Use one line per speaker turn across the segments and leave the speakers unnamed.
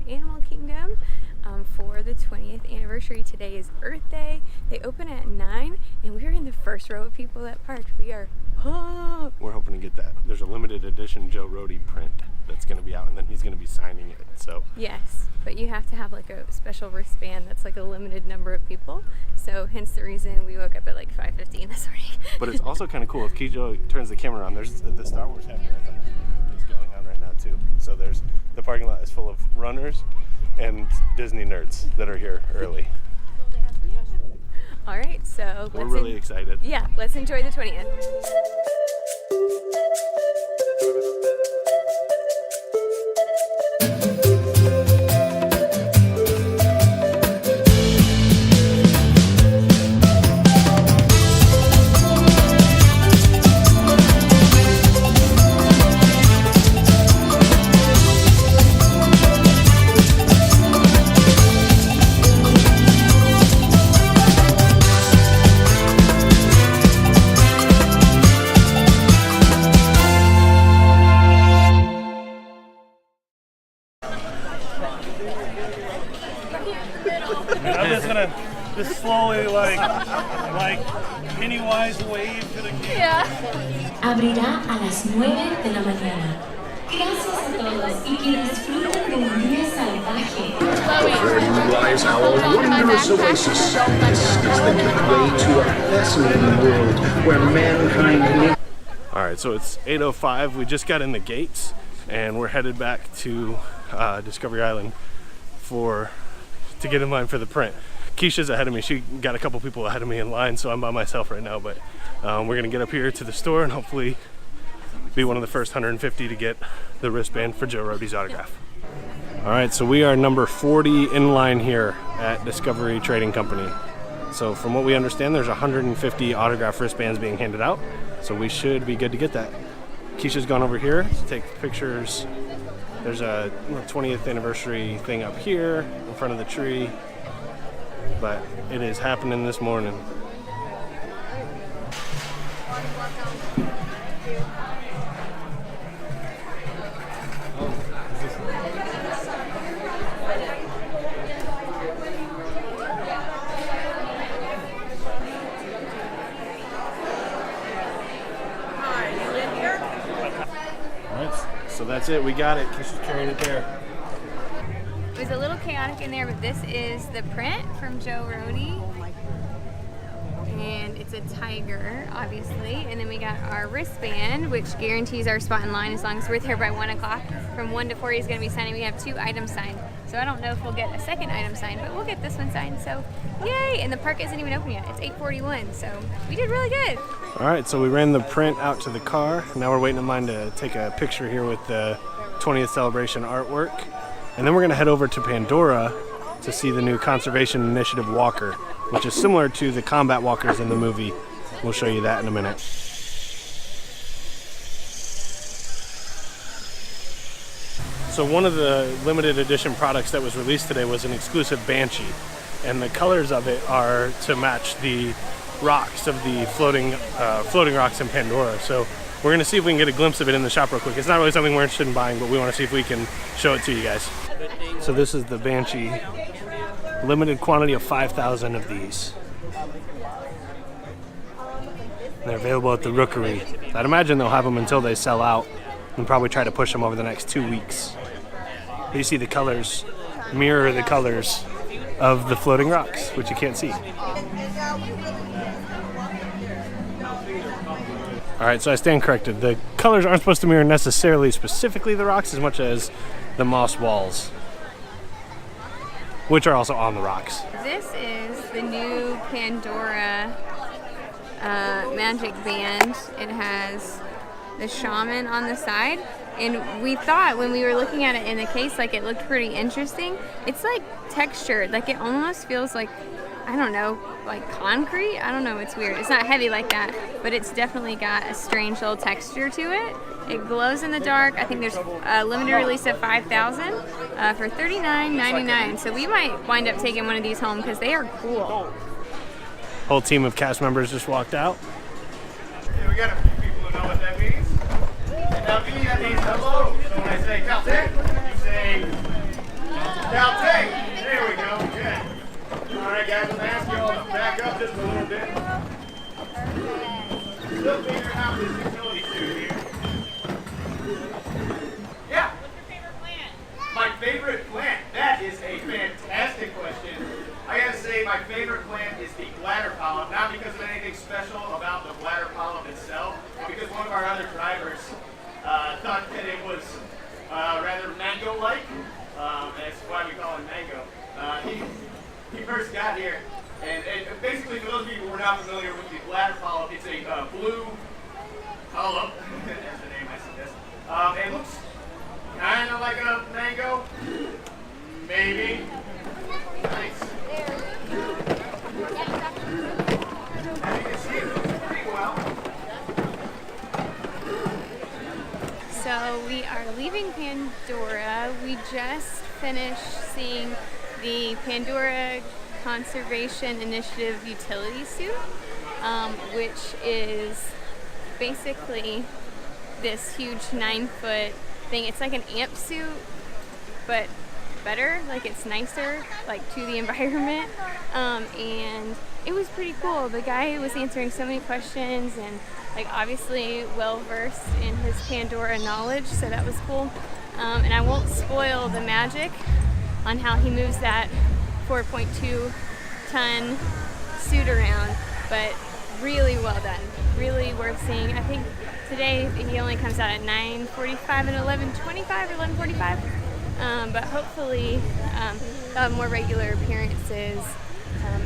Animal Kingdom for the 20th anniversary. Today is Earth Day. They open at 9 and we're in the first row of people that parked. We are pumped.
We're hoping to get that. There's a limited edition Joe Rhodey print that's going to be out, and then he's going to be signing it. So
yes, but you have to have like a special wristband that's like a limited number of people. So hence the reason we woke up at like 5:15 this morning.
But it's also kind of cool if Kijo turns the camera on. There's the Star Wars Happy Anthem is going on right now too. So there's the parking lot is full of runners and Disney nerds that are here early.
All right, so
we're really excited.
Yeah, let's enjoy the 20th.
I'm just gonna slowly like Pennywise wave to the gate.
Yeah.
Abrirá a las 9 de la mañana. Gracias a todos y que disfruten de un día salvaje.
Therein lies our wondrous oasis. This is the gateway to a fascinating world where mankind lives.
All right, so it's 8:05. We just got in the gates and we're headed back to Discovery Island to get in line for the print. Keisha's ahead of me. She got a couple people ahead of me in line, so I'm by myself right now, but we're gonna get up here to the store and hopefully be one of the first 150 to get the wristband for Joe Rhodey's autograph. All right, so we are number 40 in line here at Discovery Trading Company. So from what we understand, there's 150 autograph wristbands being handed out, so we should be good to get that. Keisha's gone over here to take pictures. There's a 20th anniversary thing up here in front of the tree, but it is happening this morning. So that's it, we got it. Keisha's carrying it there.
It was a little chaotic in there, but this is the print from Joe Rhodey. And it's a tiger, obviously. And then we got our wristband, which guarantees our spot in line as long as we're there by 1 o'clock. From 1 to 4, he's gonna be signing. We have 2 items signed. So I don't know if we'll get a second item signed, but we'll get this one signed, so yay! And the park isn't even open yet. It's 8:41, so we did really good.
All right, so we ran the print out to the car. Now we're waiting in line to take a picture here with the 20th celebration artwork. And then we're gonna head over to Pandora to see the new Conservation Initiative walker, which is similar to the combat walkers in the movie. We'll show you that in a minute. So one of the limited edition products that was released today was an exclusive Banshee, and the colors of it are to match the rocks of the floating rocks in Pandora. So we're gonna see if we can get a glimpse of it in the shop real quick. It's not really something we're interested in buying, but we wanna see if we can show it to you guys. So this is the Banshee, limited quantity of 5,000 of these. And they're available at the Rookery. I'd imagine they'll have them until they sell out and probably try to push them over the next 2 weeks. You see the colors mirror the colors of the floating rocks, which you can't see. All right, so I stand corrected. The colors aren't supposed to mirror necessarily specifically the rocks as much as the moss walls, which are also on the rocks.
This is the new Pandora magic band. It has the Shaman on the side, and we thought when we were looking at it in the case, like, it looked pretty interesting. It's like textured, like it almost feels like, I don't know, like concrete? I don't know, it's weird. It's not heavy like that, but it's definitely got a strange little texture to it. It glows in the dark. I think there's a limited release of 5,000 for $39.99. So we might wind up taking one of these home because they are cool.
Whole team of cast members just walked out.
We got a few people who know what that means. That means hello. So when I say count 10, you say of our other drivers thought that it was rather mango-like. That's why we call him Mango. He first got here, and basically for those of you who are not familiar with the bladder polyp, it's a blue polyp. That's the name I suggest. It looks kind of like a mango, maybe. Nice. You can see it pretty well.
So we are leaving Pandora. We just finished seeing the Pandora Conservation Initiative utility suit, which is basically this huge 9-foot thing. It's like an amp suit, but better, like it's nicer, like to the environment, and it was pretty cool. The guy was answering so many questions and like obviously well versed in his Pandora knowledge, so that was cool. And I won't spoil the magic on how he moves that 4.2 ton suit around, but really well done, really worth seeing. I think today he only comes out at 9:45 and 11:25 or 11:45, but hopefully they'll have more regular appearances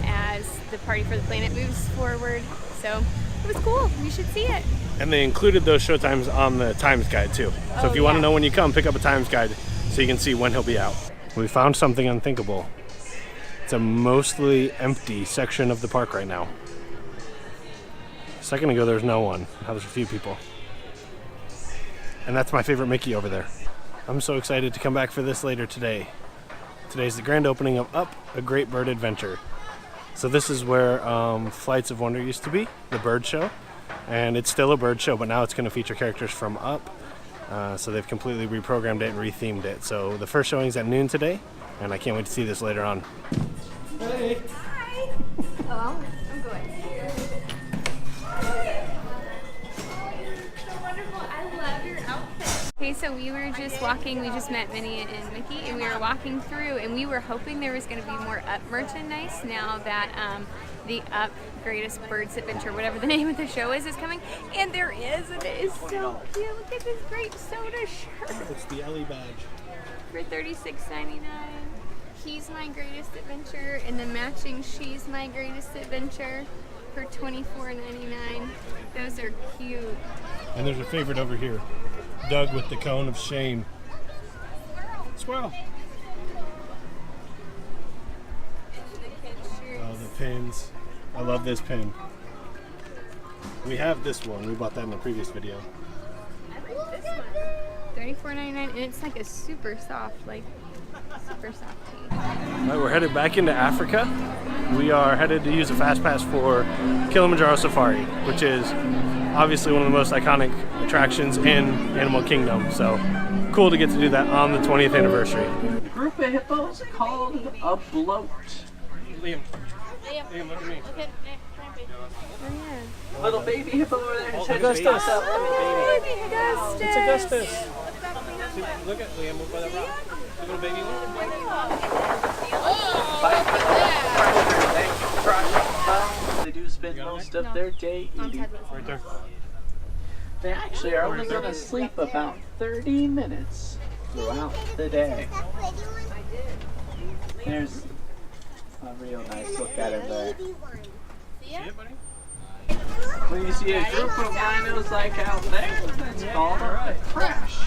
as the Party for the Planet moves forward. So it was cool. You should see it.
And they included those show times on the times guide too. So if you want to know when you come, pick up a times guide so you can see when he'll be out. We found something unthinkable. It's a mostly empty section of the park right now. A second ago there was no one. Now there's a few people. And that's my favorite Mickey over there. I'm so excited to come back for this later today. Today's the grand opening of Up, A Great Bird Adventure. So this is where Flights of Wonder used to be, the bird show. And it's still a bird show, but now it's going to feature characters from Up. So they've completely reprogrammed it and rethemed it. So the first showing's at noon today, and I can't wait to see this later on. Hey!
Hi! Oh, I'm good. So wonderful. I love your outfit. Okay, so we were just walking. We just met Minnie and Mickey, and we were walking through, and we were hoping there was going to be more Up merchandise now that the Up Greatest Birds Adventure, whatever the name of the show is coming. And there is, and it is so cute. Look at this great soda shirt.
It's the Ellie badge.
For $36.99. He's My Greatest Adventure, and the matching She's My Greatest Adventure for $24.99. Those are cute.
And there's a favorite over here. Doug with the cone of shame. Squirrel. Oh, the pins. I love this pin. We have this one. We bought that in the previous video.
I like this one. $34.99, and it's like a super soft tee.
All right, we're headed back into Africa. We are headed to use a fast pass for Kilimanjaro Safari, which is obviously one of the most iconic attractions in Animal Kingdom. So cool to get to do that on the 20th anniversary.
A group of hippos called a bloat.
Liam, look at me.
Oh yeah.
Little baby hippo over there.
Augustus.
Augustus.
It's Augustus. See, look at Liam over by the rock. Little baby
They do spend most of their day eating.
right there.
They actually are only going to sleep about 30 minutes throughout the day. There's a real nice look at him there.
See it, buddy?
When you see a group of rhinos like out there, that's called a crash.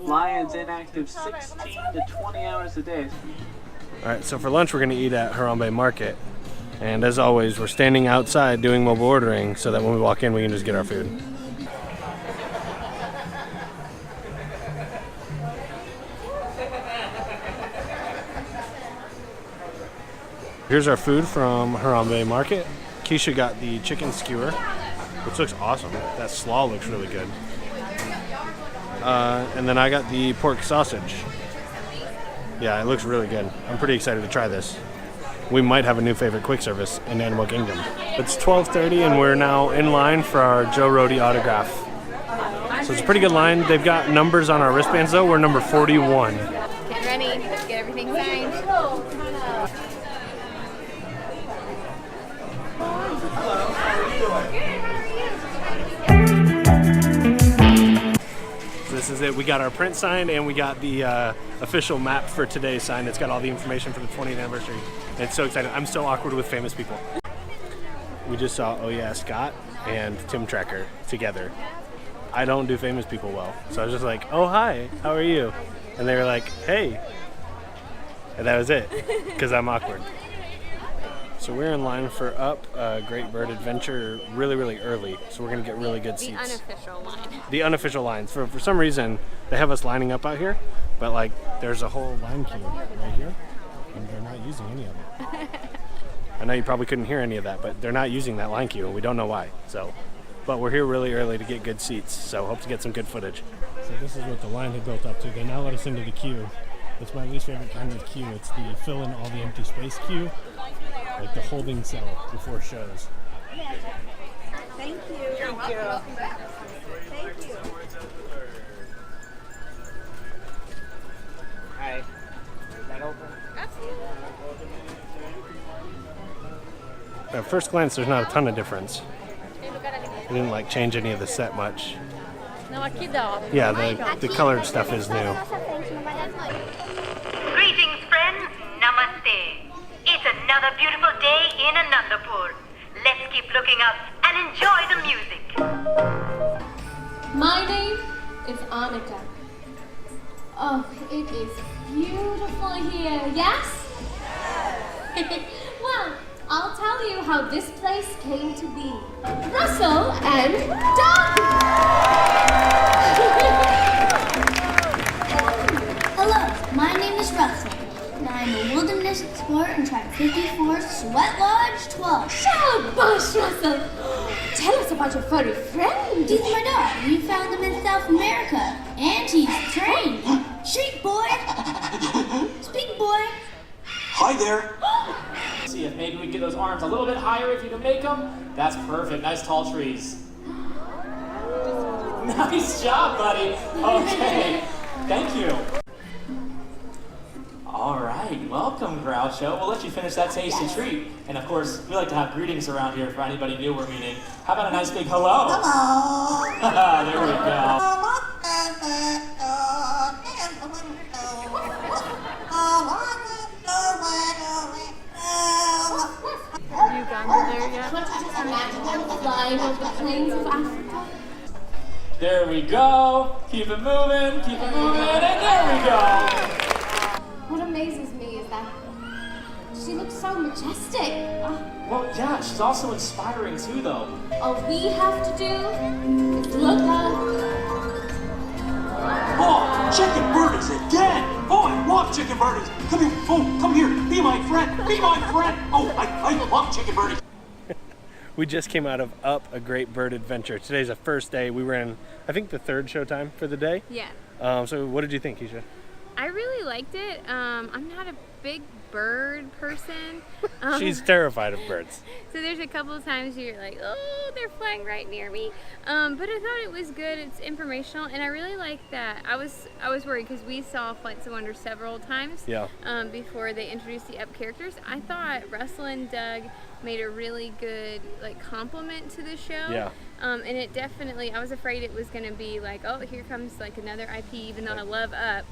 Lions inactive 16 to 20 hours a day.
All right, so for lunch we're going to eat at Harambee Market. And as always, we're standing outside doing mobile ordering so that when we walk in we can just get our food. Here's our food from Harambee Market. Keisha got the chicken skewer, which looks awesome. That slaw looks really good. And then I got the pork sausage. Yeah, it looks really good. I'm pretty excited to try this. We might have a new favorite quick service in Animal Kingdom. It's 12:30 and we're now in line for our Joe Rhodey autograph. So it's a pretty good line. They've got numbers on our wristbands though. We're number 41.
Get ready. Let's get everything signed.
This is it. We got our print signed and we got the official map for today signed. It's got all the information for the 20th anniversary. And it's so exciting. I'm so awkward with famous people. We just saw Oh Yeah Scott and Tim Tracker together. I don't do famous people well. So I was just like, oh hi, how are you? And they were like, hey. And that was it, because I'm awkward. So we're in line for Up, Great Bird Adventure, really early. So we're gonna get really good seats.
The unofficial line.
The unofficial lines. For some reason, they have us lining up out here, but like there's a whole line queue right here, and they're not using any of it. I know you probably couldn't hear any of that, but they're not using that line queue, and we don't know why. So, but we're here really early to get good seats, so hope to get some good footage. So this is what the line had built up to. They now let us into the queue. It's my least favorite kind of queue. It's the fill in all the empty space queue, like the holding cell before shows.
Thank you. You're welcome. Thank you.
Hi. Is that open?
Absolutely.
At first glance, there's not a ton of difference. They didn't like change any of the set much. Yeah, the colored stuff is new.
Greetings, friends. Namaste. It's another beautiful day in Anandapur. Let's keep looking up and enjoy the music.
My name is Annika. Oh, it is beautiful here, yes? Well, I'll tell you how this place came to be. Russell and Doug!
Hello, my name is Russell, and I'm a wilderness explorer in Tribe 54, Sweat Lodge 12.
Shabash, Russell! Tell us about your furry friend.
He's my dog. We found him in South America, and he's trained. Shriek boy! Speak boy!
Hi there. See if maybe we can get those arms a little bit higher if you can make them. That's perfect. Nice tall trees. Nice job, buddy. Okay. Thank you. All right. Welcome, Groucho. We'll let you finish that tasty treat. And of course, we like to have greetings around here for anybody new we're meeting. How about a nice big hello?
Hello!
There we go.
Have you gone to there yet?
Can't you just imagine them flying over the plains of Africa?
There we go. Keep it moving. Keep it moving. And there we go.
What amazes me is that she looks so majestic.
Well, yeah, she's also inspiring too, though.
All we have to do is look up.
Oh, chicken birdies again! Oh, I love chicken birdies! Come here, oh, come here, be my friend, be my friend! Oh, I love chicken birdies!
We just came out of Up, a Great Bird Adventure. Today's the first day. We were in, I think, the third showtime for the day.
Yeah.
So what did you think, Keisha?
I really liked it. I'm not a big bird person.
She's terrified of birds.
So there's a couple of times you're like, oh, they're flying right near me. But I thought it was good. It's informational, and I really like that. I was worried because we saw Flights of Wonder several times.
Yeah.
Before they introduced the Up characters. I thought Russell and Doug made a really good compliment to the show.
Yeah.
And it definitely, I was afraid it was going to be like, oh, here comes another IP, even though I love Up,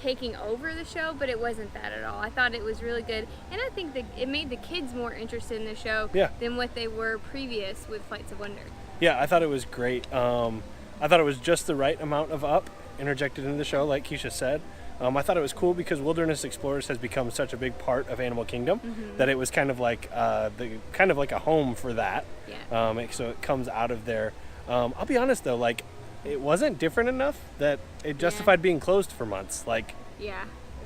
taking over the show, but it wasn't that at all. I thought it was really good, and I think that it made the kids more interested in the show than what they were previous with Flights of Wonder.
Yeah, I thought it was great. I thought it was just the right amount of Up interjected into the show, like Keisha said. I thought it was cool because Wilderness Explorers has become such a big part of Animal Kingdom that it was kind of like a home for that.
Yeah.
So it comes out of there. I'll be honest though, it wasn't different enough that it justified being closed for months.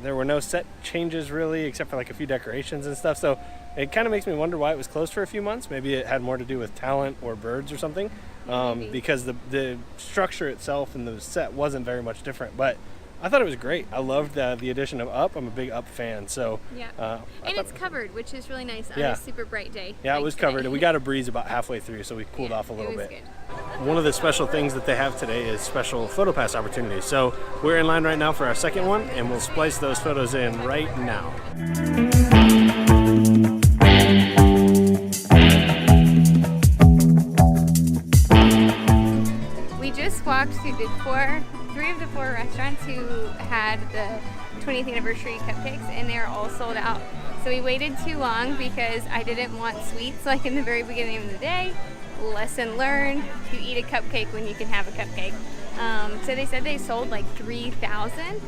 There were no set changes really, except for a few decorations and stuff. So it kind of makes me wonder why it was closed for a few months. Maybe it had more to do with talent or birds or something. Because the structure itself and the set wasn't very much different, but I thought it was great. I loved the addition of Up. I'm a big Up fan, so
and it's covered, which is really nice on a super bright day.
Yeah, it was covered, and we got a breeze about halfway through, so we cooled off a little bit.
Good.
one of the special things that they have today is special photo pass opportunities. So we're in line right now for our second one, and we'll splice those photos in right now.
We just walked through three of the four restaurants who had the 20th anniversary cupcakes, and they're all sold out. So we waited too long because I didn't want sweets like in the very beginning of the day. Lesson learned, you eat a cupcake when you can have a cupcake. So they said they sold like 3,000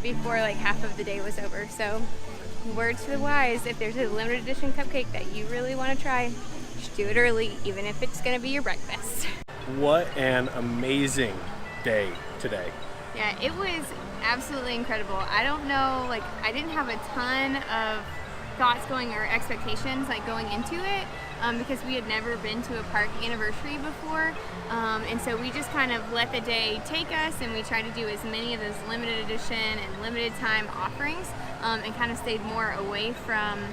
before like half of the day was over. So word to the wise, if there's a limited edition cupcake that you really want to try, just do it early, even if it's going to be your breakfast.
What an amazing day today.
Yeah, it was absolutely incredible. I don't know, like I didn't have a ton of thoughts or expectations like going into it because we had never been to a park anniversary before, and so we just kind of let the day take us, and we tried to do as many of those limited edition and limited time offerings, and kind of stayed more away from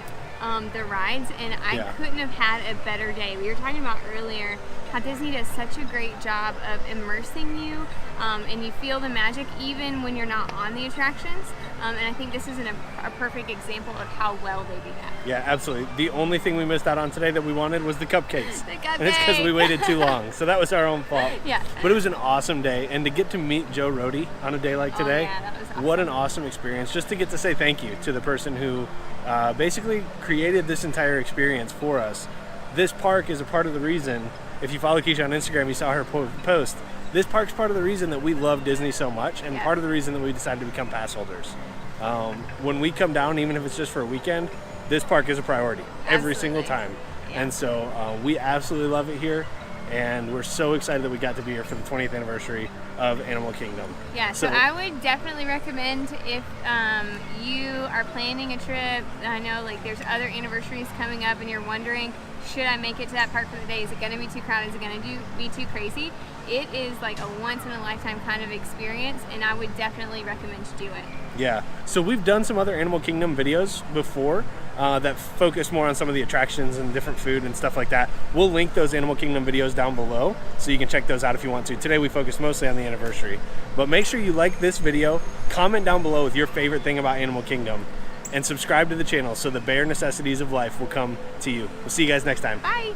the rides, and I couldn't have had a better day. We were talking about earlier how Disney does such a great job of immersing you, and you feel the magic even when you're not on the attractions, and I think this is a perfect example of how well they do that.
Yeah, absolutely. The only thing we missed out on today that we wanted was the cupcakes.
The cupcakes.
And it's because we waited too long, so that was our own fault.
Yeah.
But it was an awesome day, and to get to meet Joe Rhodey on a day like today,
that was awesome.
What an awesome experience, just to get to say thank you to the person who basically created this entire experience for us. This park is a part of the reason, if you follow Keisha on Instagram, you saw her post, this park's part of the reason that we love Disney so much, and part of the reason that we decided to become pass holders. When we come down, even if it's just for a weekend, this park is a priority every single time. Yeah. And so we absolutely love it here, and we're so excited that we got to be here for the 20th anniversary of Animal Kingdom.
Yeah, so I would definitely recommend if you are planning a trip, I know like there's other anniversaries coming up and you're wondering, should I make it to that park for the day? Is it going to be too crowded? Is it going to be too crazy? It is like a once-in-a-lifetime kind of experience, and I would definitely recommend to do it.
Yeah, so we've done some other Animal Kingdom videos before that focus more on some of the attractions and different food and stuff like that. We'll link those Animal Kingdom videos down below, so you can check those out if you want to. Today we focus mostly on the anniversary. But make sure you like this video, comment down below with your favorite thing about Animal Kingdom, and subscribe to the channel so the bare necessities of life will come to you. We'll see you guys next time.
Bye!